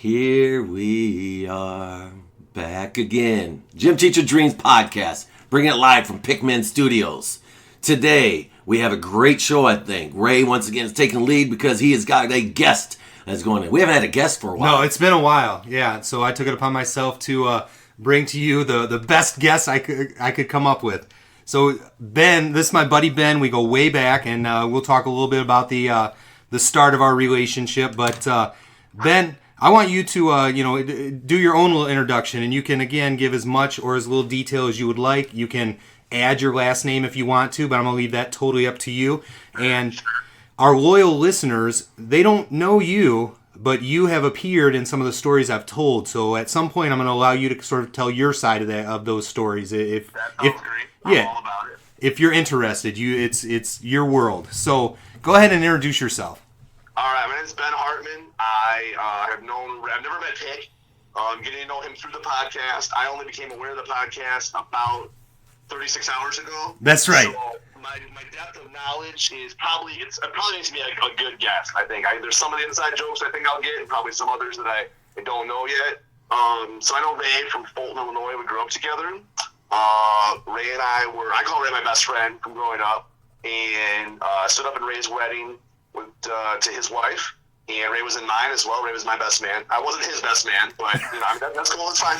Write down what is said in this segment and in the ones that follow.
Here we are, back again. Gym Teacher Dreams Podcast, bringing it live from Pickman Studios. Today, we have a great show, I think. Ray, once again, is taking lead because he has got a guest that's going in. We haven't had a guest for a while. No, it's been a while, yeah. So I took it upon myself to bring to you the best guest I could come up with. So Ben, this is my buddy Ben. We go way back, and we'll talk a little bit about the start of our relationship. But Ben, I want you to do your own little introduction, and you can again give as much or as little detail as you would like. You can add your last name if you want to, but I'm gonna leave that totally up to you. And our loyal listeners, they don't know you, but you have appeared in some of the stories I've told. So at some point, I'm going to allow you to sort of tell your side of those stories. That sounds great. I'm all about it. If you're interested, it's your world. So go ahead and introduce yourself. All right, my name is Ben Hartman. I've never met Pick. I'm getting to know him through the podcast. I only became aware of the podcast about 36 hours ago. That's right. So my depth of knowledge is probably needs to be a good guess. I think there's some of the inside jokes I think I'll get, and probably some others that I don't know yet. So I know Ray from Fulton, Illinois. We grew up together. Ray and I call Ray my best friend from growing up, and stood up in Ray's wedding to his wife. And Ray was in mine as well. Ray was my best man. I wasn't his best man, but that's cool. It's fine.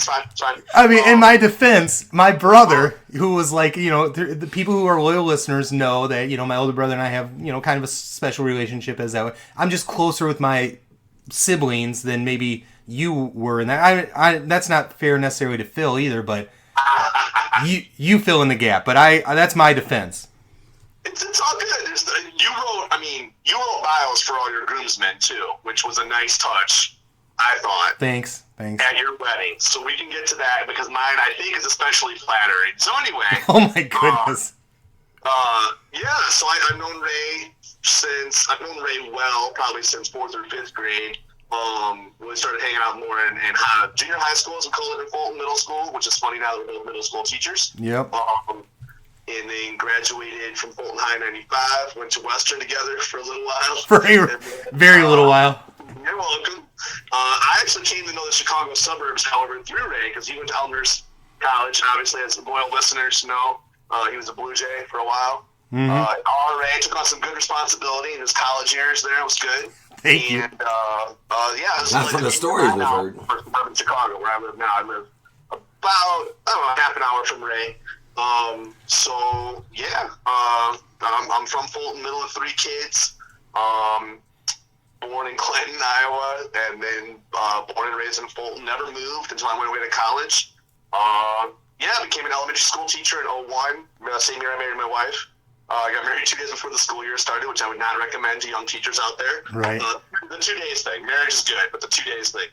I mean, in my defense, my brother, who was like, the people who are loyal listeners know that, my older brother and I have, kind of a special relationship as that way. I'm just closer with my siblings than maybe you were in that. That's not fair necessarily to Phil either, but you fill in the gap. But that's my defense. It's all good. You wrote bios for all your groomsmen too, which was a nice touch, I thought. Thanks. At your wedding, so we can get to that because mine, I think, is especially flattering. So anyway. Oh my goodness. So I've known Ray well, probably since 4th or 5th grade. We started hanging out more in junior high school, as we call it in Fulton, middle school, which is funny now that we're both middle school teachers. Yep. And then graduated from Fulton High in 95, went to Western together for a little while. For a very little while. You're welcome. I actually came to know the Chicago suburbs, however, through Ray, because he went to Elmhurst College, obviously, as the loyal listeners know. He was a Blue Jay for a while. Mm-hmm. Ray took on some good responsibilty in his college years there. It was good. Thank you. That's from the stories we've heard. In Chicago, where I live now. I live about, half an hour from Ray. I'm from Fulton, middle of 3 kids. Born in Clinton, Iowa, and then born and raised in Fulton. Never moved until I went away to college. Became an elementary school teacher in 2001. Same year I married my wife. I got married 2 days before the school year started, which I would not recommend to young teachers out there. Right. The 2 days thing. Marriage is good, but the 2 days thing.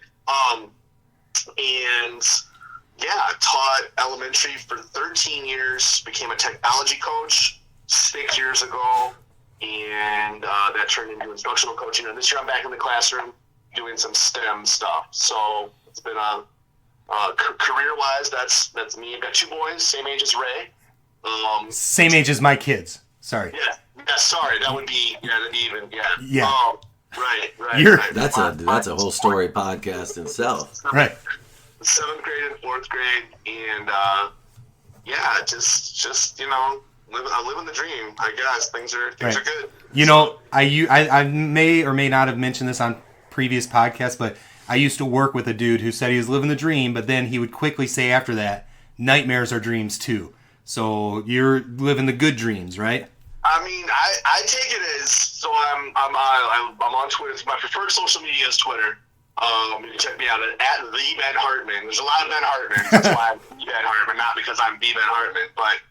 I taught elementary for 13 years, became a technology coach 6 years ago, and that turned into instructional coaching. And this year I'm back in the classroom doing some STEM stuff. So it's been career-wise, that's me. I've got 2 boys, same age as Ray. Same age as my kids. Sorry. Yeah, sorry. That would be, even, yeah. Yeah. Right. That's a whole story podcast itself. Right. 7th grade and 4th grade, and I'm living the dream. I guess things are good. I may or may not have mentioned this on previous podcasts, but I used to work with a dude who said he was living the dream, but then he would quickly say after that, nightmares are dreams too. So you're living the good dreams, right? I mean, I take it as, so I'm on Twitter. My preferred social media is Twitter. You can check me out at the Ben Hartman. There's a lot of Ben Hartman. That's why I'm the Ben Hartman, not because I'm the Ben Hartman. But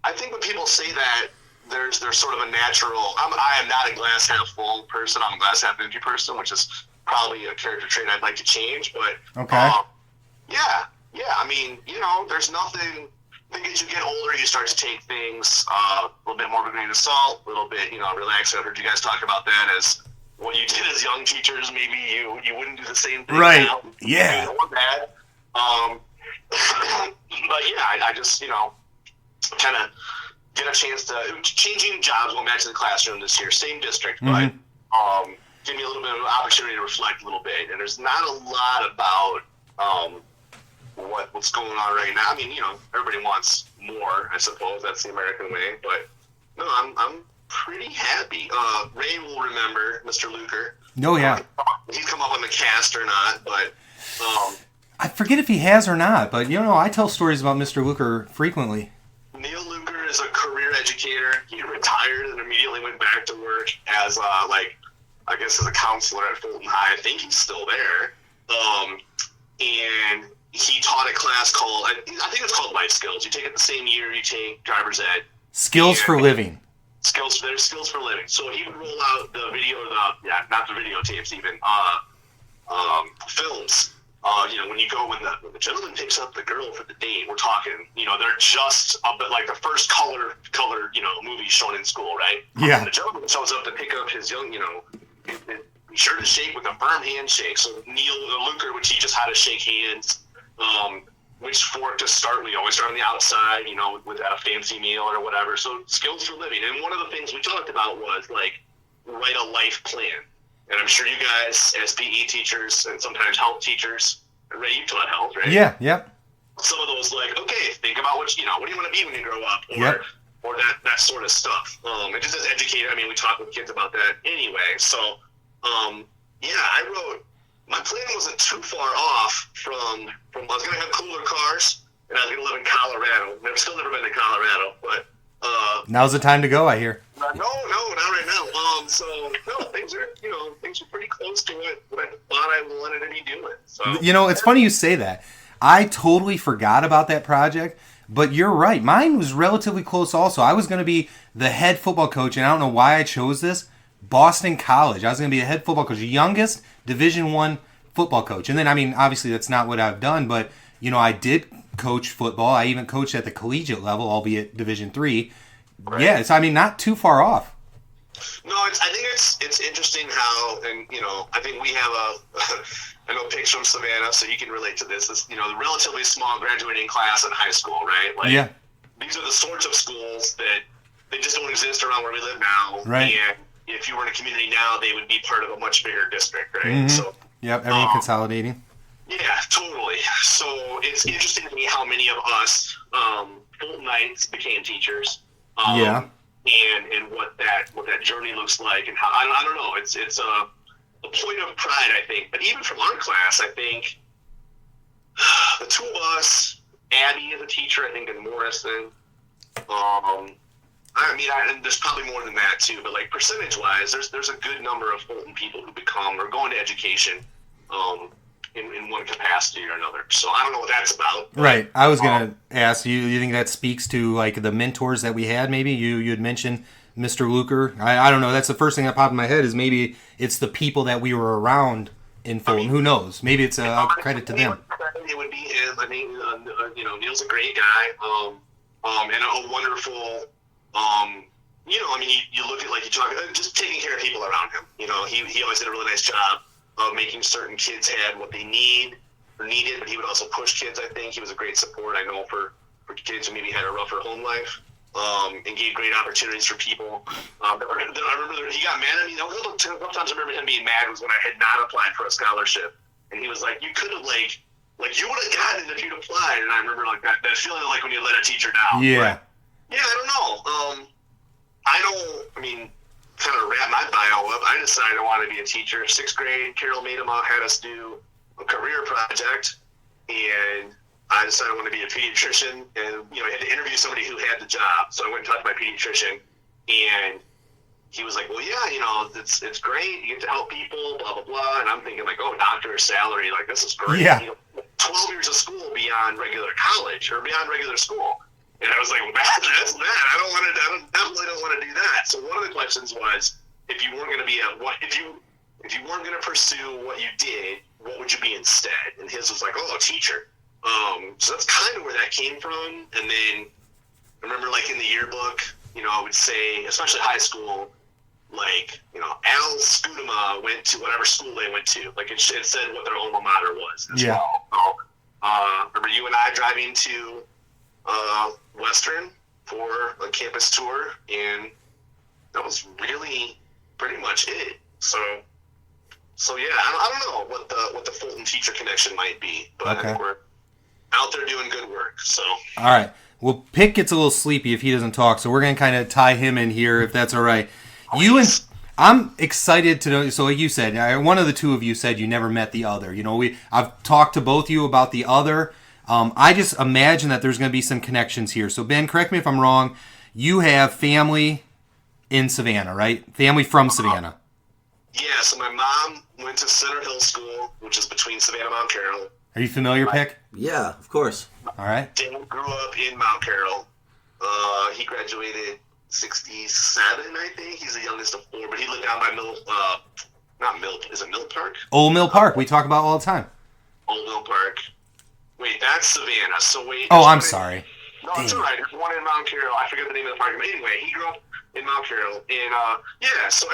I think when people say that, there's sort of a natural. I am not a glass half full person. I'm a glass half empty person, which is probably a character trait I'd like to change. But okay. There's nothing. I think as you get older, you start to take things a little bit more of a grain of salt, a little bit, relax. I heard you guys talk about that as what you did as young teachers. Maybe you wouldn't do the same thing right now. Yeah. Bad. I just kind of get a chance to changing jobs, going back to the classroom this year, same district, but give me a little bit of an opportunity to reflect a little bit. And there's not a lot about what's going on right now. I mean, everybody wants more, I suppose. That's the American way. But no, I'm pretty happy. Ray will remember Mr. Luker. Oh, yeah. He's come up on the cast or not, but I forget if he has or not, but I tell stories about Mr. Luker frequently. Neil Luker is a career educator. He retired and immediately went back to work as as a counselor at Fulton High. I think he's still there. And he taught a class called, I think it's called Life Skills. You take it the same year you take driver's ed. Skills for living. There's skills for living. So he would roll out the not the videotapes even, films. When the gentleman picks up the girl for the date, we're talking, they're just a bit like the first color, movie shown in school, right? Yeah. And the gentleman shows up to pick up his young, be sure to shake with a firm handshake. So Neil Luker would teach us how to shake hands, which fork to start. We always start on the outside, with a fancy meal or whatever. So skills for living. And one of the things we talked about was write a life plan. And I'm sure you guys, as PE teachers and sometimes health teachers, Ray, you taught health, right? Yeah, yep. Some of those, okay, think about what do you want to be when you grow up, or that sort of stuff. And just as educator, we talk with kids about that anyway. So, I wrote, my plan wasn't too far off from I was going to have cooler cars, and I was going to live in Colorado. Still never been to Colorado, but now's the time to go, I hear. No, not right now. Things are pretty close to what I thought I wanted to be doing. So it's funny you say that. I totally forgot about that project, but you're right. Mine was relatively close also. I was going to be the head football coach, and I don't know why I chose this. Boston College. I was going to be a head football coach, the youngest Division I football coach. And then, obviously that's not what I've done, but, I did coach football. I even coached at the collegiate level, albeit Division III. Right. Yeah, it's not too far off. No, I think it's interesting how, and I think we have I know Pig's from Savannah, so you can relate to this. The relatively small graduating class in high school, right? Yeah. These are the sorts of schools that they just don't exist around where we live now. Right. And if you were in a community now, they would be part of a much bigger district, right? Mm-hmm. So. Yep, everyone consolidating. Yeah, totally. So it's interesting to me how many of us Fultonites became teachers. And what that journey looks like, and how I don't know. It's a point of pride, I think. But even from our class, I think the two of us, Abby is a teacher, I think, in Morrison. And there's probably more than that too. But percentage-wise, there's a good number of Fulton people who become or go into education, in one capacity or another. So I don't know what that's about. Right. I was going to ask you. You think that speaks to the mentors that we had? Maybe you had mentioned Mr. Luker. I don't know. That's the first thing that popped in my head. Is maybe it's the people that we were around in Fulton. Who knows? Maybe it's a credit to them. It would be him. Neil's a great guy. And a wonderful. You look at you talk just taking care of people around him. He always did a really nice job of making certain kids had what they needed, but he would also push kids. I think he was a great support. I know for kids who maybe had a rougher home life, and gave great opportunities for people. I remember he got mad at me. Sometimes I remember him being mad was when I had not applied for a scholarship, and he was like, "You could have you would have gotten it if you'd applied." And I remember that feeling when you let a teacher down. Yeah. But, I don't know. Kind of wrap my bio up. I decided I wanted to be a teacher. 6th grade, Carol Maidema had us do a career project, and I decided I wanted to be a pediatrician. And I had to interview somebody who had the job, so I went and talked to my pediatrician, and he was like, "Well, yeah, it's great. You get to help people, blah blah blah." And I'm thinking doctor salary, this is great. Yeah. 12 years of school beyond regular college or beyond regular school. And I was like, well, that's that. I definitely don't want to do that. So one of the questions was, if you weren't going to be if you weren't going to pursue what you did, what would you be instead? And his was a teacher. So that's kind of where that came from. And then I remember in the yearbook, I would say, especially high school, Al Scudema went to whatever school they went to. It said what their alma mater was as well. So, remember you and I driving to Western for a campus tour, and that was really pretty much it. So So yeah, I don't know what the Fulton teacher connection might be, but I think we're out there doing good work. So All right. Well, Pick gets a little sleepy if he doesn't talk, so we're gonna kind of tie him in here if that's all right. You and I'm excited to know. So like you said, one of the two of you said you never met the other. You know, I've talked to both of you about the other. I just imagine that there's going to be some connections here. So Ben, correct me if I'm wrong. You have family in Savannah, right? Family from Savannah. Yeah. So my mom went to Center Hill School, which is between Savannah and Mount Carroll. Are you familiar, Pick? Yeah, of course. All right. Dad grew up in Mount Carroll. He graduated 67, I think. He's the youngest of four, but he lived down by not Mill, is it Mill Park? Old Mill Park. We talk about all the time. Old Mill Park. Wait, that's Savannah. So wait. Oh, I'm sorry. No, it's all right. There's one in Mount Carroll. I forget the name of the park. But anyway, he grew up in Mount Carroll. And, yeah, so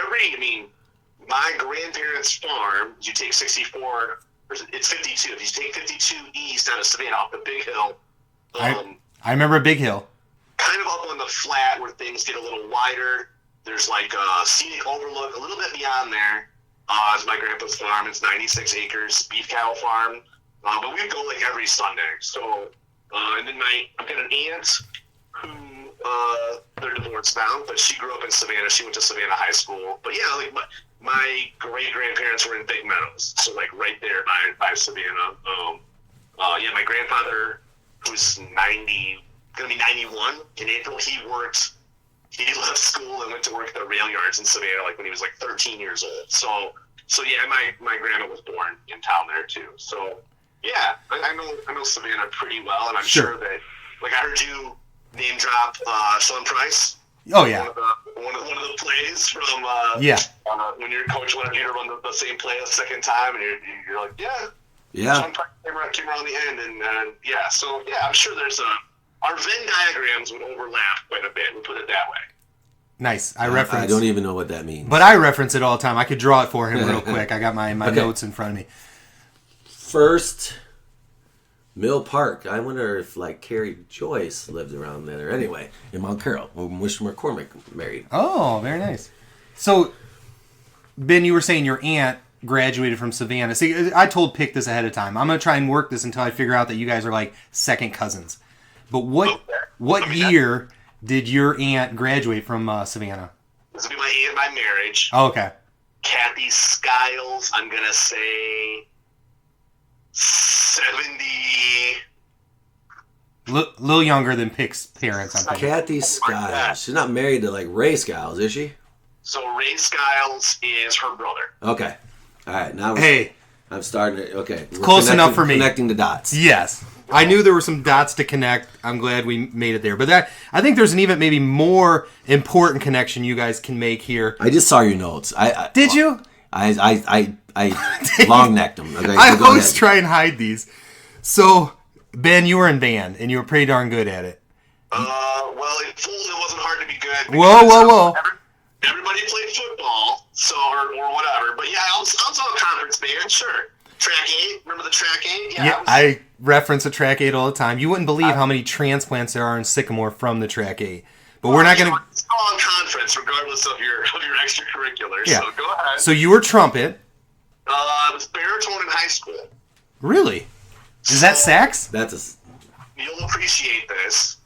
my grandparents' farm, you take 64, it's 52. If you take 52 east out of Savannah off the big hill. I remember Big Hill. Kind of up on the flat where things get a little wider. There's like a scenic overlook a little bit beyond there. Is my grandpa's farm. It's 96 acres, beef cattle farm. But we go like every Sunday. So, and then I've got an aunt who, they're divorced now, but she grew up in Savannah. She went to Savannah High School. But yeah, like my great-grandparents were in Big Meadows. So like right there by Savannah. Yeah, my grandfather, who's gonna be 91 in April, he left school and went to work at the rail yards in Savannah like when he was like 13 years old. So yeah, my grandma was born in town there too. So yeah, I know Savannah pretty well, and I'm sure that, like, I heard you name drop Sean Price. Oh yeah. One of the plays from when your coach wanted you to run the same play a second time, and you're like, yeah. Sean Price came around the end, and yeah. So yeah, I'm sure there's our Venn diagrams would overlap quite a bit. We'll put it that way. Nice. I don't even know what that means. But I reference it all the time. I could draw it for him real quick. I got my notes in front of me. First, Mill Park. I wonder if like Carrie Joyce lived around there. Anyway, in Mount Carroll, when Wish McCormick married. Oh, very nice. So, Ben, you were saying your aunt graduated from Savannah. See, I told Pick this ahead of time. I'm going to try and work this until I figure out that you guys are like second cousins. But what year did your aunt graduate from Savannah? This would be my aunt by marriage. Oh, okay. Kathy Skiles, I'm going to say 70. Little younger than Pick's parents, I'm thinking. Kathy Skiles. She's not married to like Ray Skiles, is she? So Ray Skiles is her brother. Okay. All right. Now I'm starting to. Okay. We're close enough for me. Connecting the dots. Yes. I knew there were some dots to connect. I'm glad we made it there. But I think there's an even maybe more important connection you guys can make here. I just saw your notes. Did you? I long necked them. Okay, I always try and hide these. So, Ben, you were in band, and you were pretty darn good at it. Well, in Fulton, it wasn't hard to be good. Whoa. Everybody played football, or whatever. But yeah, I was on a conference band, sure. Track 8, remember the Track 8? Yeah, I reference a Track 8 all the time. You wouldn't believe how many transplants there are in Sycamore from the Track 8. But we're not going to... It's all on conference, regardless of your extracurriculars. Yeah. So go ahead. So you were trumpet. I was baritone in high school. Really? Is that sax? You'll appreciate this.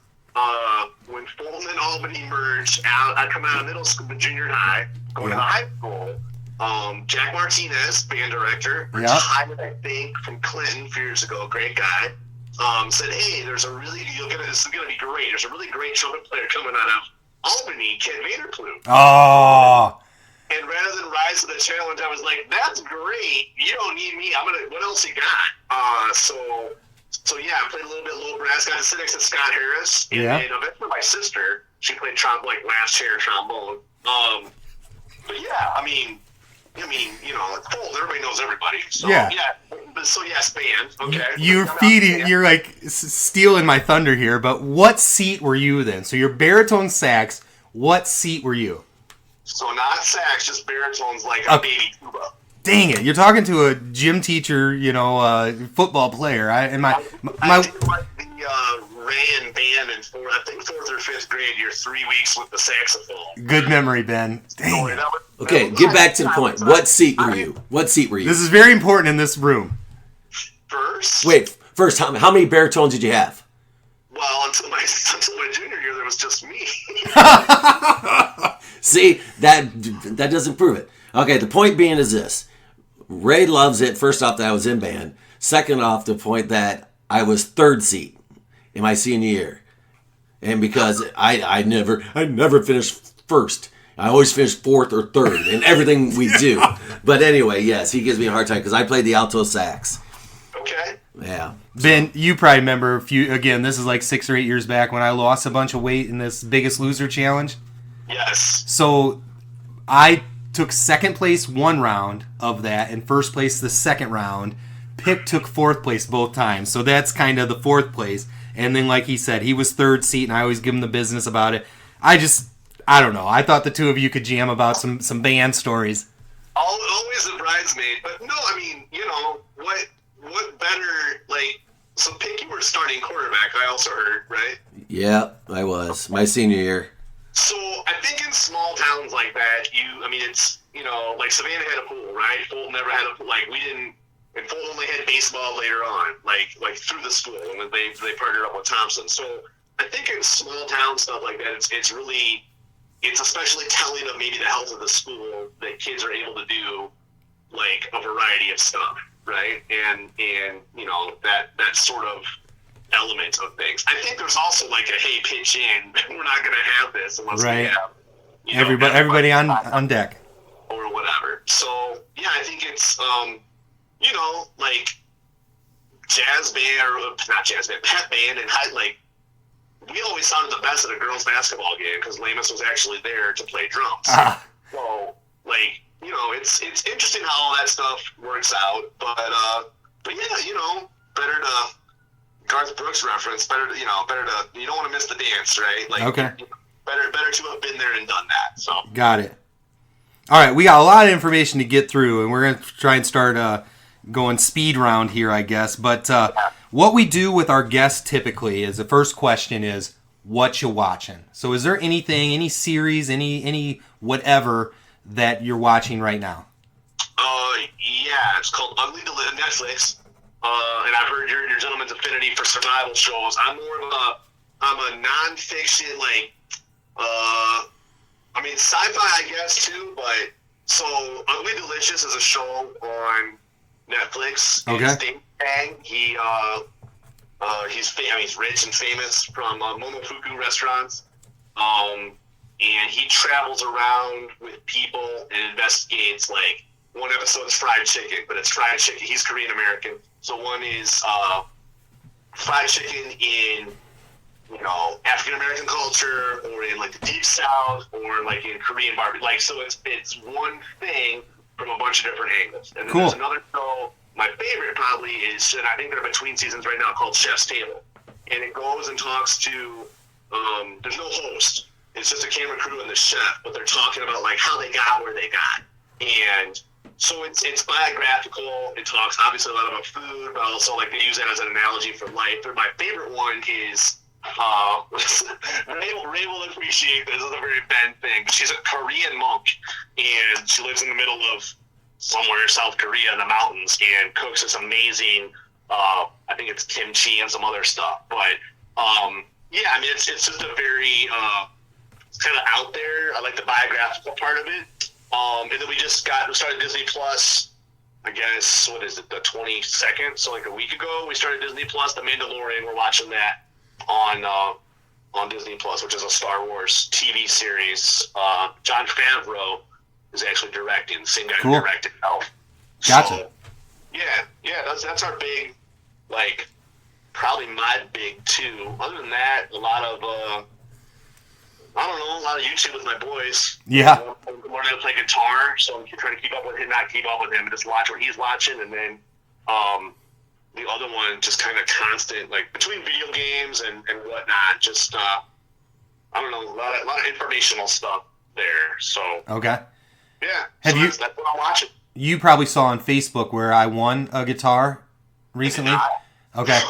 When Fulton and Albany merged, I come out of middle school, junior high, going to high school. Jack Martinez, band director, retired, I think, from Clinton a few years ago, great guy, said, hey, this is going to be great. There's a really great trumpet player coming out of Albany, Ken Vanderploeg. Oh. And rather than rise to the challenge, I was like, that's great. You don't need me. What else you got? So yeah, I played a little bit low brass, got to sit next to Scott Harris. And eventually my sister, she played last chair trombone. But yeah, I mean, like Fulton, everybody knows everybody. So yes, band. Okay. You're like stealing my thunder here, but what seat were you then? So you're baritone sax. What seat were you? So not sax, just baritones like a baby tuba. Dang it! You're talking to a gym teacher, football player. I did like the Ray and band in fourth or fifth grade. Your 3 weeks with the saxophone. Good memory, Ben. Dang it. Okay, get back to the point. What seat were you? What seat were you? This is very important in this room. First. Wait, first, how many baritones did you have? Well, until my junior year, there was just me. See, that doesn't prove it. Okay, the point being is this. Ray loves it, first off, that I was in band. Second off, the point that I was third seat in my senior year. And because I never finished first. I always finished fourth or third in everything we do. But anyway, yes, he gives me a hard time because I played the alto sax. Okay. Yeah. Ben, you probably remember this is like 6 or 8 years back when I lost a bunch of weight in this Biggest Loser challenge. Yes. So I took second place one round of that and first place the second round. Pick took fourth place both times. So that's kind of the fourth place. And then, like he said, he was third seat, and I always give him the business about it. I don't know. I thought the two of you could jam about some band stories. Always a bridesmaid. But no, I mean, what better, so Pick, you were starting quarterback, I also heard, right? Yeah, I was. My senior year. So I think in small towns like that, it's, like Savannah had a pool, right? Fulton never had a pool. We didn't, and Fulton only had baseball later on, like through the school, and they partnered up with Thompson. So I think in small town stuff like that, it's especially telling of maybe the health of the school that kids are able to do, a variety of stuff, right? And that sort of element of things. I think there's also hey, pitch in. We're not going to have this unless we have everybody on deck or whatever. So yeah, I think it's jazz band or not jazz band, pep band, and we always sounded the best at a girls' basketball game because Lamus was actually there to play drums. So it's interesting how all that stuff works out. But yeah, better to Garth Brooks reference. Better to you don't want to miss the dance, right? Okay. Better to have been there and done that. So got it. All right, we got a lot of information to get through, and we're gonna try and start going speed round here, I guess. But what we do with our guests typically is the first question is, what you watching? So is there anything, any series, any whatever that you're watching right now? Yeah, it's called Ugly Delicious, Netflix. And I've heard your gentleman's affinity for survival shows. I'm a nonfiction, sci-fi, I guess, too, but so Ugly Delicious is a show on Netflix. Okay. It's Dave Tang. He's rich and famous from Momofuku restaurants. And he travels around with people and investigates, one episode's fried chicken, but it's fried chicken. He's Korean American. So one is fried chicken in, African American culture, or in the Deep South, or in Korean barbecue. So it's one thing from a bunch of different angles. And then there's another show, my favorite probably is, and I think they're between seasons right now, called Chef's Table. And it goes and talks to, there's no host. It's just a camera crew and the chef, but they're talking about how they got where they got. And so it's biographical. It talks obviously a lot about food, but also they use that as an analogy for life. But my favorite one is Ray will appreciate this. This is a very Ben thing. She's a Korean monk, and she lives in the middle of somewhere South Korea in the mountains and cooks this amazing. I think it's kimchi and some other stuff. But it's just a very it's kind of out there. I like the biographical part of it. And then we started Disney Plus, I guess, what is it, the 22nd? So a week ago, we started Disney Plus, The Mandalorian. We're watching that on Disney Plus, which is a Star Wars TV series. Jon Favreau is actually directing, the same guy who directed Elf. Gotcha. So, yeah, that's our big, probably my big two. Other than that, a lot of YouTube with my boys. Yeah. I'm learning how to play guitar, so I'm trying to keep up with him, not keep up with him, but just watch what he's watching. And then the other one, just kind of constant, between video games and whatnot, just, a lot of informational stuff there. So. Okay. Yeah. That's what I'm watching. You probably saw on Facebook where I won a guitar recently. Okay.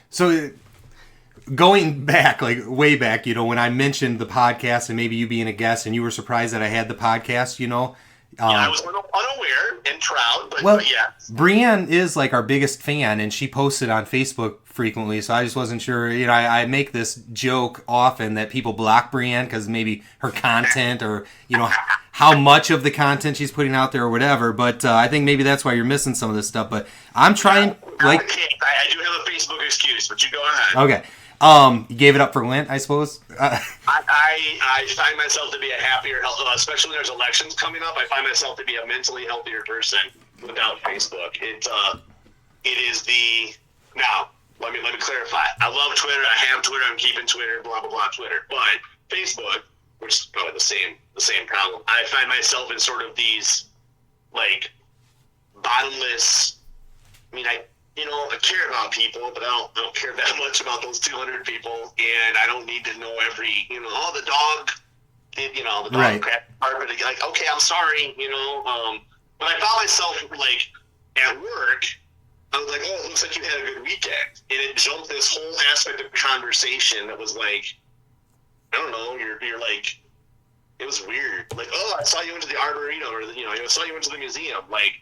So going back, like way back, when I mentioned the podcast and maybe you being a guest and you were surprised that I had the podcast, I was unaware and proud, but yeah. Brienne is like our biggest fan, and she posted on Facebook frequently, so I just wasn't sure. I make this joke often that people block Brienne because maybe her content or, how much of the content she's putting out there or whatever, but I think maybe that's why you're missing some of this stuff, but I'm trying, I do have a Facebook excuse, but you go ahead. Okay. You gave it up for Lent, I suppose? I find myself to be a happier, especially when there's elections coming up, I find myself to be a mentally healthier person without Facebook. It is now, let me clarify. I love Twitter, I have Twitter, I'm keeping Twitter, blah, blah, blah, Twitter. But Facebook, which is probably the same problem, I find myself in sort of these, like, bottomless, I care about people, but I don't care that much about those 200 people, and I don't need to know every, the dog did, the dog right. cracked the carpet. Like, okay, I'm sorry, but I found myself, like, at work, I was like, oh, it looks like you had a good weekend, and it jumped this whole aspect of conversation that was like, I don't know, you're like, it was weird. Like, oh, I saw you went to the Arboretum, or, I saw you went to the museum. Like,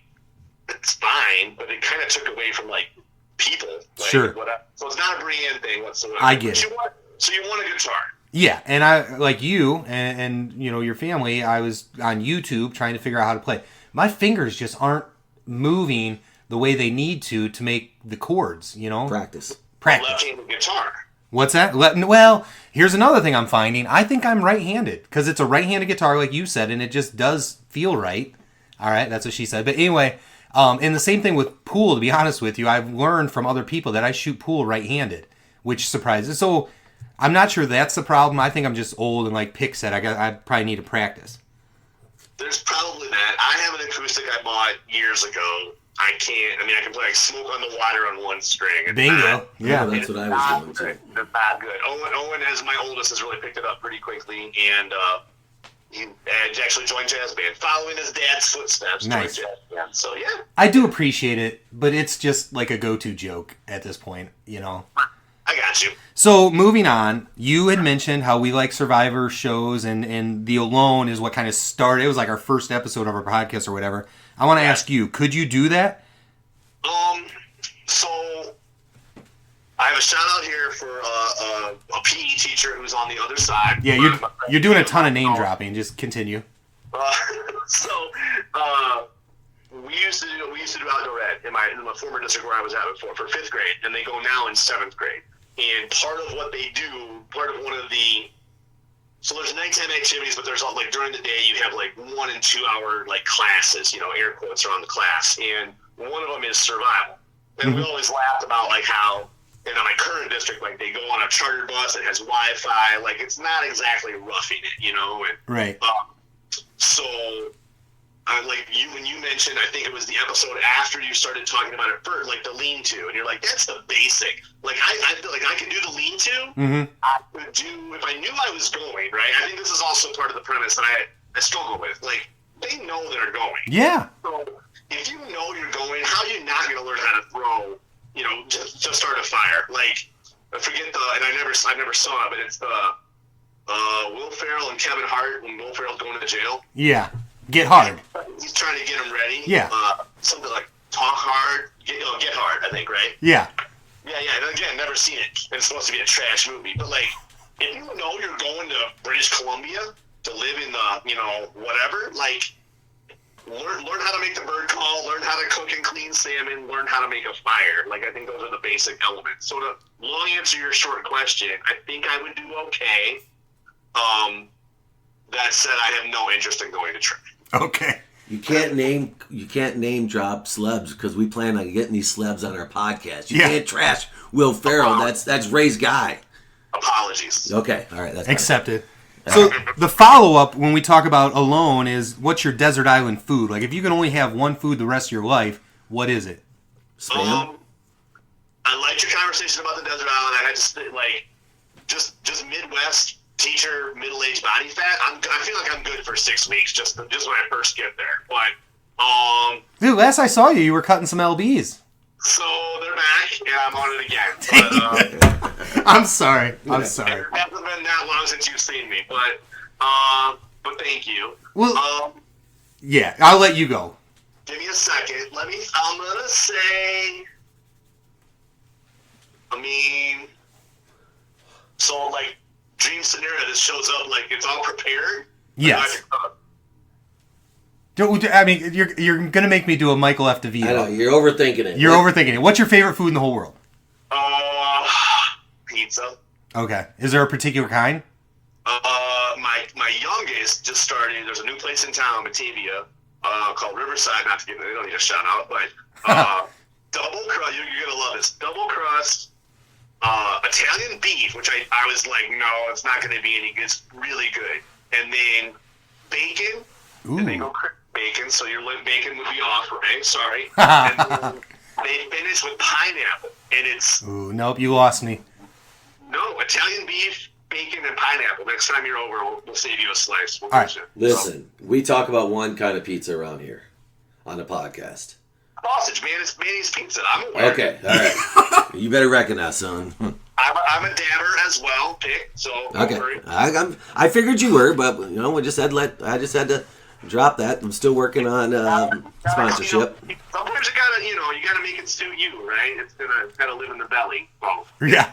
it's fine, but it kind of took away from, like, people. Like, sure. Whatever. So it's not a Brienne thing whatsoever. I get it. So you want a guitar. Yeah, and I, like you and your family, I was on YouTube trying to figure out how to play. My fingers just aren't moving the way they need to make the chords, Practice. Left-handed guitar. What's that? Well, here's another thing I'm finding. I think I'm right-handed because it's a right-handed guitar, like you said, and it just does feel right. All right, that's what she said. But anyway, and the same thing with pool, to be honest with you. I've learned from other people that I shoot pool right-handed, which surprises. So I'm not sure that's the problem. I think I'm just old and like Pick said, I probably need to practice. There's probably that. I have an acoustic I bought years ago. I can play like Smoke on the Water on one string. Bingo. Yeah, that's what I was doing too. It's not good. Owen, as my oldest, has really picked it up pretty quickly, and he actually joined jazz band, following his dad's footsteps. Nice. Joined jazz band. So yeah, I do appreciate it, but it's just like a go-to joke at this point, I got you. So moving on, you had mentioned how we like Survivor shows, and The Alone is what kind of started. It was like our first episode of our podcast or whatever. I want to ask you, could you do that? So I have a shout out here for a PE teacher who's on the other side. Yeah, you're doing a ton of name dropping. Just continue. We used to do outdoor ed in my former district where I was at before for 5th grade, and they go now in 7th grade. And part of what they do, so there's nighttime activities, but there's like during the day you have like 1 and 2 hour like classes, air quotes around the class, and one of them is survival. And we always laughed about like how in my current district, like they go on a chartered bus that has Wi-Fi, like it's not exactly roughing it, and right. So when you mentioned, I think it was the episode after you started talking about it first, like the lean-to, and you're like, that's the basic. Like, I feel like I could do the lean-to. Mm-hmm. I could do, if I knew I was going, right? I think this is also part of the premise that I struggle with. Like, they know they're going. Yeah. So, if you know you're going, how are you not going to learn how to throw, to start a fire? Like, I forget and I never saw it, but it's the Will Ferrell and Kevin Hart when Will Ferrell's going to jail. Yeah. Get hard. He's trying to get him ready. Yeah. Something like talk hard, get hard, I think, right? Yeah. Yeah. And again, never seen it. And it's supposed to be a trash movie. But, like, if you know you're going to British Columbia to live in the, whatever, like, learn how to make the bird call, learn how to cook and clean salmon, learn how to make a fire. Like, I think those are the basic elements. So to long answer your short question, I think I would do okay. That said, I have no interest in going to track. Okay. You can't name drop celebs because we plan on getting these celebs on our podcast. You can't trash Will Ferrell. That's Ray's guy. Apologies. Okay, all right, that's accepted. So the follow-up when we talk about Alone is, what's your desert island food? Like, if you can only have one food the rest of your life, what is it? Spam. I liked your conversation about the desert island. I had to like just Midwest teacher, middle-aged body fat. I feel like I'm good for 6 weeks just when I first get there. But dude, last I saw you were cutting some lbs. So they're back, and I'm on it again. But, I'm sorry. I'm sorry. it hasn't been that long since you've seen me, but thank you. Well, yeah, I'll let you go. Give me a second. I'm gonna say. So like dream scenario, this shows up like it's all prepared. Yes. I mean, you're gonna make me do a Michael F. DeVito. I know, you're overthinking it. You're overthinking it. What's your favorite food in the whole world? Pizza. Okay. Is there a particular kind? My youngest just started. There's a new place in town, Batavia, called Riverside. Not to give they don't need a shout out, but double crust. You're gonna love this. Double crust, Italian beef, which I was like, no, it's not gonna be any good. It's really good. And then bacon. Ooh. And they go bacon, so your bacon would be off, right? Sorry. And then they finish with pineapple, and it's Ooh, nope, you lost me. no Italian beef, bacon, and pineapple. Next time you're over, we'll save you a slice. We'll All right. finish it. Listen, we talk about one kind of pizza around here on the podcast. Sausage, man. It's Manny's Pizza. I'm aware. Okay, all right. You better recognize, son. I'm a dabber as well, Pick. So don't Okay, worry. I figured you were, but you know, I just had to drop that. I'm still working on sponsorship. You know, sometimes you gotta make it suit you, right? It's gotta live in the belly. So. Yeah.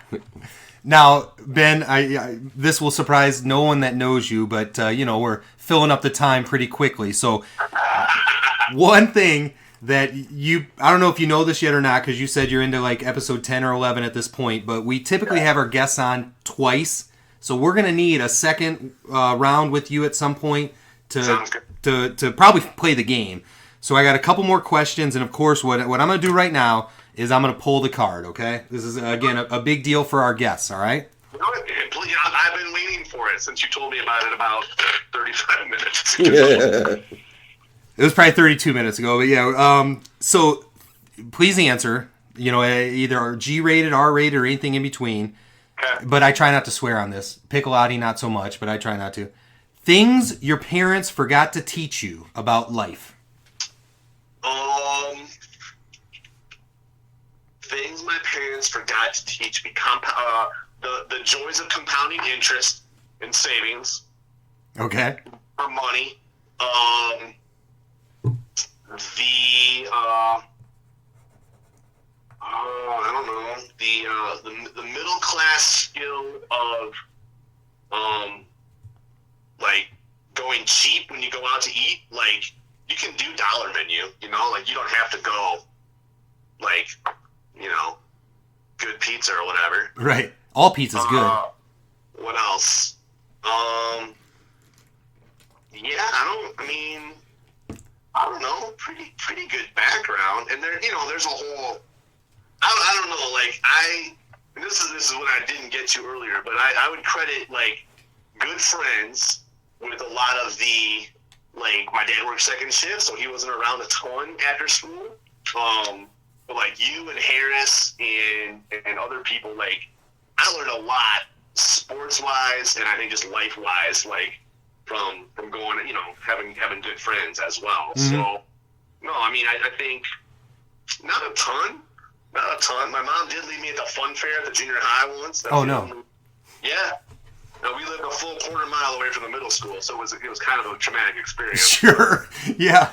Now, Ben, this will surprise no one that knows you, but we're filling up the time pretty quickly. So, one thing that I don't know if you know this yet or not, because you said you're into like episode 10 or 11 at this point, but we typically have our guests on twice. So we're gonna need a second round with you at some point to probably play the game. So I got a couple more questions, and of course, what I'm going to do right now is I'm going to pull the card, okay? This is, again, a big deal for our guests, all right? I've been waiting for it since you told me about it about 35 minutes. It was probably 32 minutes ago, but yeah. So please answer, either G-rated, R-rated, or anything in between. Okay. But I try not to swear on this. Piccolotti, not so much, but I try not to. Things your parents forgot to teach you about life. Things my parents forgot to teach me. The joys of compounding interest in savings. Okay. For money. I don't know. The middle class skill of like going cheap when you go out to eat. Like you can do dollar menu, like you don't have to go like, good pizza or whatever. Right. All pizza's good. What else? I don't know. Pretty good background. And there's a whole, I don't know, like this is what I didn't get to earlier, but I would credit like good friends with a lot of the, like, my dad worked second shift, so he wasn't around a ton after school. But like you and Harris and other people, like I learned a lot sports wise and I think just life wise, like from going, having good friends as well. Mm-hmm. So no, I think not a ton. My mom did leave me at the fun fair at the junior high once. No. Yeah. No, we lived a full quarter mile away from the middle school, so it was kind of a traumatic experience. Sure. Yeah.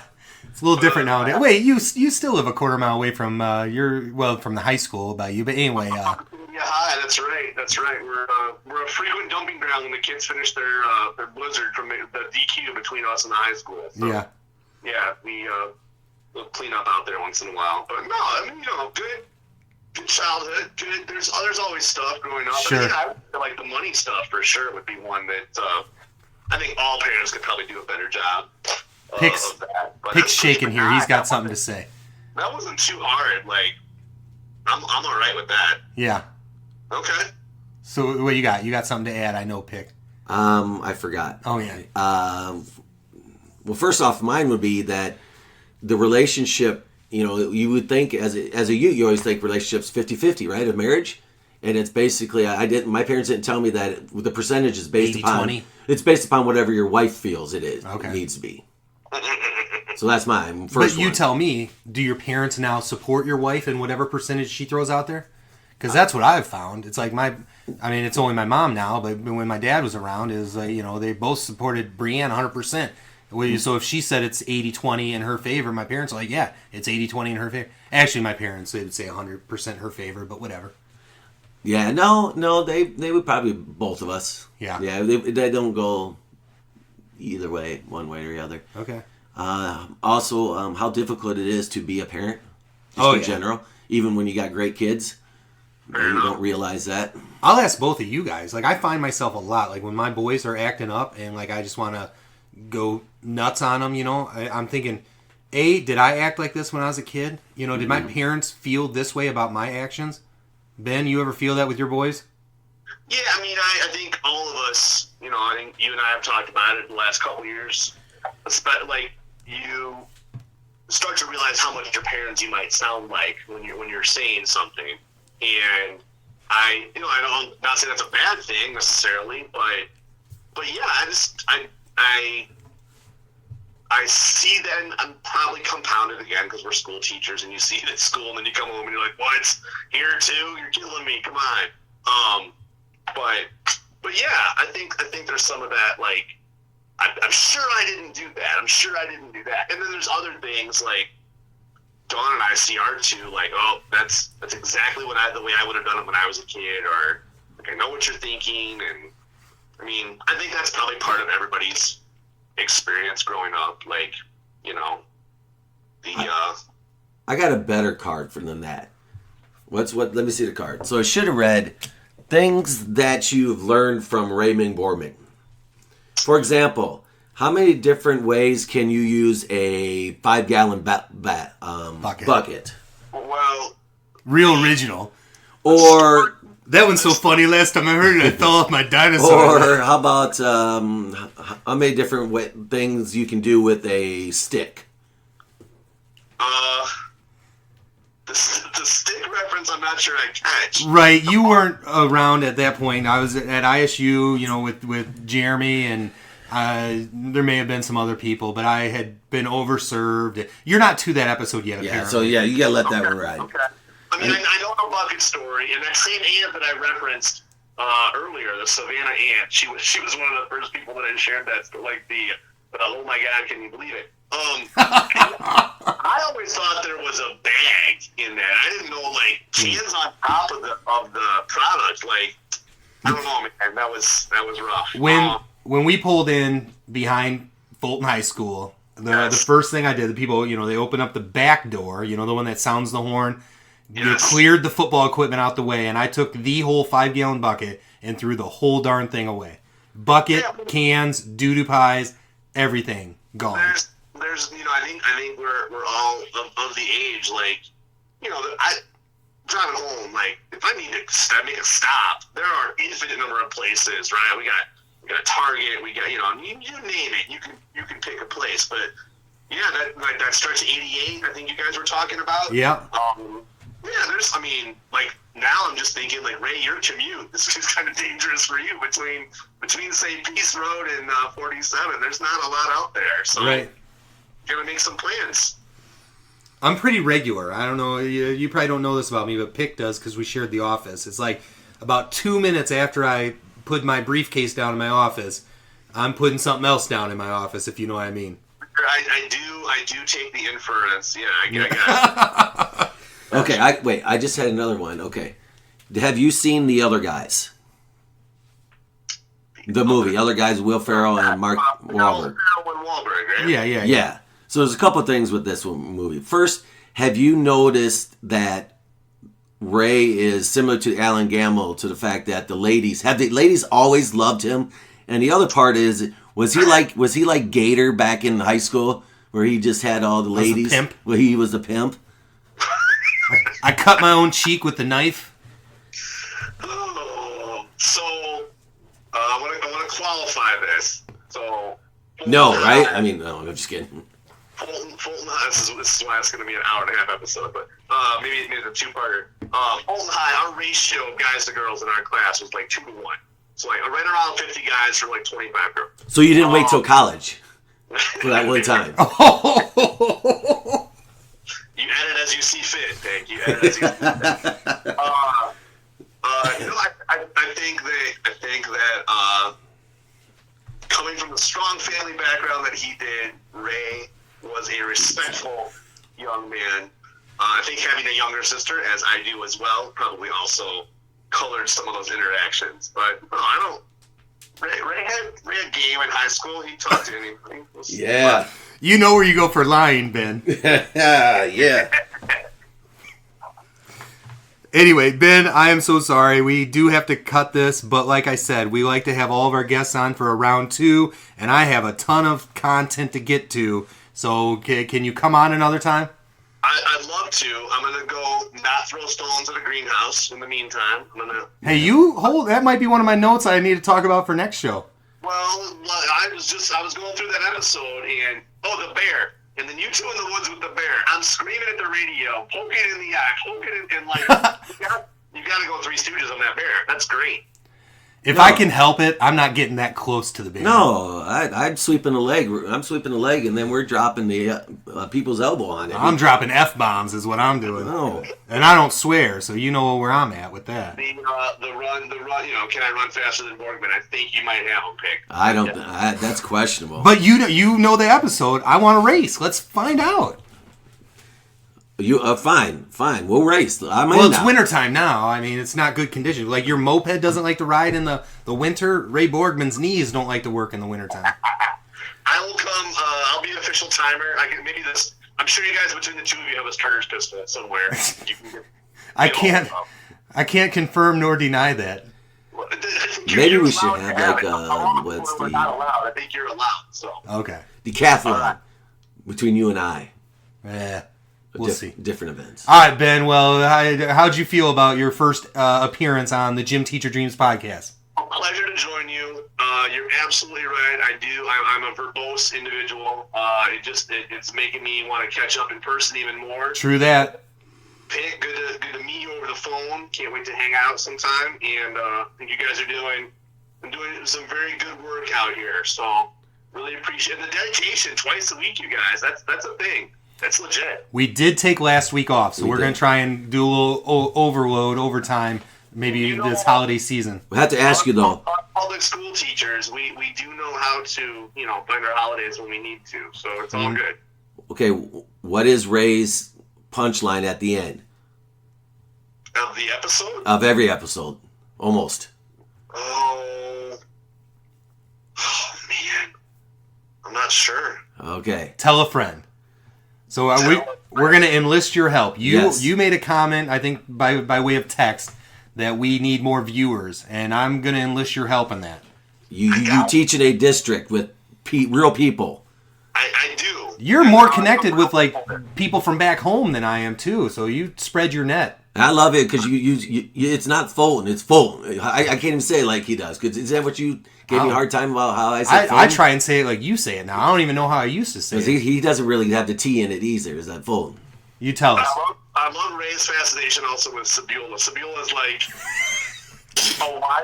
It's a little different nowadays. Wait, you still live a quarter mile away from from the high school by you, but anyway. Yeah, hi, that's right. We're a frequent dumping ground when the kids finish their blizzard from the DQ between us and the high school. So, yeah. Yeah, we'll clean up out there once in a while. But no, good childhood. Good. There's always stuff growing up. Sure. I like the money stuff for sure would be one that I think all parents could probably do a better job. Pick's shaking here. He's got something to say. That wasn't too hard. Like, I'm all right with that. Yeah. Okay. So what you got? You got something to add? I know, Pick. I forgot. Oh yeah. Well, first off, mine would be that the relationship. You would think as a youth, you always think relationships 50-50, right? Of marriage. And it's basically, my parents didn't tell me that the percentage is based 80-20. upon, it's based upon whatever your wife feels it Okay. needs to be. So that's my first But you one. tell me, do your parents now support your wife in whatever percentage she throws out there? Because that's what I've found. It's like it's only my mom now, but when my dad was around, they both supported Brienne 100%. So if she said it's 80-20 in her favor, my parents are like, yeah, it's 80-20 in her favor. Actually, my parents, they would say 100% her favor, but whatever. Yeah, no, they would probably, both of us. Yeah. Yeah, they don't go either way, one way or the other. Okay. Also, how difficult it is to be a parent, just in general, even when you got great kids. You don't realize that. I'll ask both of you guys. Like, I find myself a lot, like, when my boys are acting up and, like, I just want to go nuts on them, I'm thinking, did I act like this when I was a kid? Did my parents feel this way about my actions? Ben, you ever feel that with your boys? Yeah, I mean, I think all of us, I think you and I have talked about it in the last couple of years. Like, you start to realize how much your parents you might sound like when you're saying something. And I don't, not saying that's a bad thing necessarily, but yeah, I see that, and I'm probably compounded again because we're school teachers, and you see it at school, and then you come home and you're like, "What? Here too? You're killing me! Come on!" But yeah, I think there's some of that. Like, I'm sure I didn't do that. I'm sure I didn't do that. And then there's other things like Dawn and I see art too. Like, oh, that's exactly the way I would have done it when I was a kid, or like, I know what you're thinking, and I mean, I think that's probably part of everybody's experience growing up, like, I got a better card than that. Let me see the card. So I should have read things that you've learned from Raymond Borman. For example, how many different ways can you use a 5-gallon bucket? Well, real original. Or that one's so funny. Last time I heard it, I fell off my dinosaur. Or how about how many different things you can do with a stick? The stick reference, I'm not sure I catch. Right, you weren't around at that point. I was at ISU, with Jeremy, and there may have been some other people, but I had been overserved. You're not to that episode yet, apparently. Yeah, so yeah, you gotta let that one ride. Okay. I mean, I know the bucket story, and that same aunt that I referenced earlier, the Savannah aunt, she was one of the first people that had shared that, like oh my God, can you believe it? I always thought there was a bag in that. I didn't know, like, cans on top of the product. Like, I don't know, man. That was rough. When we pulled in behind Fulton High School, the first thing I did, the people, they opened up the back door, the one that sounds the horn. Yes. You cleared the football equipment out the way, and I took the whole 5-gallon bucket and threw the whole darn thing away. Bucket, cans, doo-doo pies, everything gone. There's I think we're all of the age, like, I driving home, like, if I need to make a stop, there are infinite number of places, right? We got a Target, we got, you name it, you can pick a place. But yeah, that stretch of 88, I think you guys were talking about. Yeah. Yeah, like, now I'm just thinking, like, Ray, your commute, this is kind of dangerous for you between say Peace Road and 47. There's not a lot out there, so right. Gonna make some plans. I'm pretty regular. I don't know. You probably don't know this about me, but Pick does because we shared the office. It's like about 2 minutes after I put my briefcase down in my office, I'm putting something else down in my office, if you know what I mean. I do take the inference. Yeah, I got it. Okay, I just had another one. Okay. Have you seen The Other Guys? The movie, Other Guys, Will Ferrell and Mark Wahlberg. Right? Yeah. So there's a couple things with this movie. First, have you noticed that Ray is similar to Alan Gamble to the fact that the ladies always loved him? And the other part is, was he like Gator back in high school where he just had all the ladies? Was a pimp? Where he was a pimp? I cut my own cheek with the knife. So I want to qualify this. So no, right? I mean, no, I'm just kidding. Fulton High. This is why it's going to be an hour-and-a-half episode, but maybe it's a two-parter. Fulton High, our ratio of guys to girls in our class was like 2 to 1. So like right around 50 guys for like 25 girls. So you didn't wait till college? for that one time. You edit as you see fit, Nick. You edit as you see fit. I think that coming from the strong family background that he did, Ray was a respectful young man. I think having a younger sister, as I do as well, probably also colored some of those interactions. But I don't. Ray had game in high school. He talked to anybody. Yeah. You know where you go for lying, Ben. Yeah. Anyway, Ben, I am so sorry. We do have to cut this, but like I said, we like to have all of our guests on for a round 2, and I have a ton of content to get to. So can you come on another time? I'd love to. I'm going to go not throw stones at a greenhouse in the meantime. Hey, you hold. That might be one of my notes I need to talk about for next show. Well, I was going through that episode, and the bear. And then you two in the woods with the bear. I'm screaming at the radio, poking it in the eye, poking it, and like, you got to go Three Stooges on that bear. That's great. If I can help it, I'm not getting that close to the bear. No, I'm sweeping the leg. I'm sweeping the leg, and then we're dropping the people's elbow on it. I'm dropping F-bombs is what I'm doing. No. And I don't swear, so you know where I'm at with that. The run, can I run faster than Borgman? I think you might have him picked. I don't. That's questionable. But you know the episode. I want to race. Let's find out. You fine. We'll race. It's wintertime now. I mean, it's not good condition. Like your moped doesn't like to ride in the winter. Ray Borgman's knees don't like to work in the wintertime. I will come. I'll be an official timer. I'm sure you guys between the two of you have a starter's pistol somewhere. You can I can't confirm nor deny that. Maybe we should have what's we're not allowed. I think you're allowed. So okay, decathlon between you and I. Yeah. We'll see. Different events. All right, Ben. Well, how'd you feel about your first appearance on the Gym Teacher Dreams podcast? A pleasure to join you. You're absolutely right. I'm a verbose individual. It's making me want to catch up in person even more. True that. Pitt, good to meet you over the phone. Can't wait to hang out sometime. And I think you guys are doing some very good work out here. So really appreciate the dedication. Twice a week, you guys. That's a thing. That's legit. We did take last week off, so we're going to try and do a little overtime, maybe this holiday season. We have to ask you, though. Public school teachers, we do know how to, find our holidays when we need to, so it's all good. Okay, what is Ray's punchline at the end? Of the episode? Of every episode, almost. Oh, man. I'm not sure. Okay. Tell a friend. So we're going to enlist your help. You made a comment, I think, by way of text, that we need more viewers, and I'm going to enlist your help in that. You teach in a district with real people. I do. You're more connected with like people from back home than I am too. So you spread your net. I love it because you it's not Fulton, it's Fulton. I can't even say it like he does. Cause is that what you gave me a hard time about how I said Fulton? I try and say it like you say it now. I don't even know how I used to say it. He doesn't really have the T in it either. Is that Fulton? You tell us. I love Ray's fascination also with Sebula. Sebula is like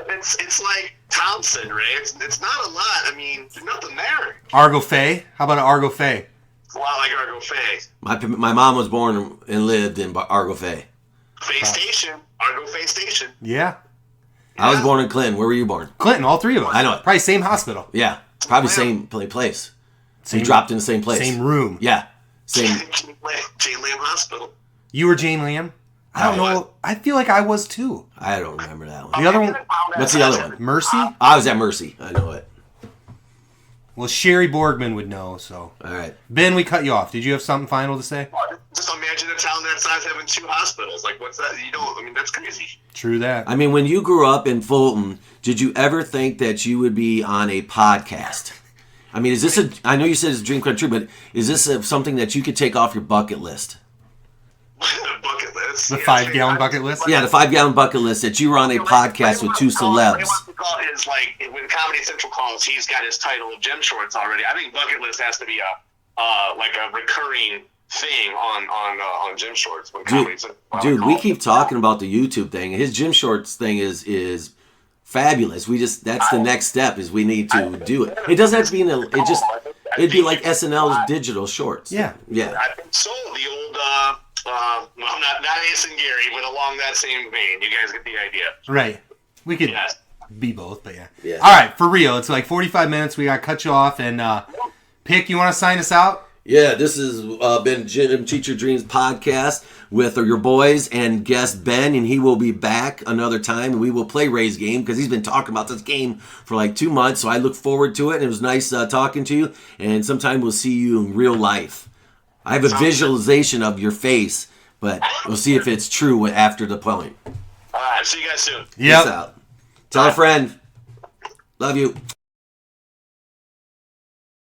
it's like Thompson, Ray. It's not a lot. I mean, there's nothing there. Argo Fay? How about an Argo Fay? It's a lot like Argo Fay. My mom was born and lived in Argo Fay. Fay Station. Argo Fay Station. Yeah. I was born in Clinton. Where were you born? Clinton, all three of us. I know it. Probably same hospital. Yeah. Probably same place. We dropped in the same place. Same room. Yeah. Same. Jane Lamb Hospital. You were Jane Lamb? I don't know. I feel like I was too. I don't remember that one. The other one? What's the other one? Mercy? I was at Mercy. I know it. Well, Sherry Borgman would know, so. All right. Ben, we cut you off. Did you have something final to say? Just imagine a town that size having 2 hospitals. Like, what's that? That's crazy. True that. I mean, when you grew up in Fulton, did you ever think that you would be on a podcast? I mean, is this I know you said it's a dream come true, but is this something that you could take off your bucket list? Bucket list? The 5-gallon bucket list? Yeah, the 5-gallon bucket list that you were on a podcast with 2 celebs. When Comedy Central calls, he's got his title of Gem Shorts already. I think bucket list has to be a recurring thing on Gym Shorts. Dude, we keep talking about the YouTube thing. His Gym Shorts thing is fabulous. That's the next step is we need to do it. It doesn't have to be It'd be like SNL's digital shorts. Yeah. Yeah. I think so. The old, well, not Ace and Gary, but along that same vein. You guys get the idea. Right. We could Yes. be both, but yeah. Yeah. All right, for real. It's like 45 minutes. We got to cut you off. And Pick, you want to sign us out? Yeah, this has been Jim Teacher Dreams podcast with your boys and guest Ben, and he will be back another time, and we will play Ray's game because he's been talking about this game for like 2 months, so I look forward to it, and it was nice talking to you, and sometime we'll see you in real life. I have a visualization of your face, but we'll see if it's true after the point. All right, see you guys soon. Yep. Peace out. Tell a friend. Love you.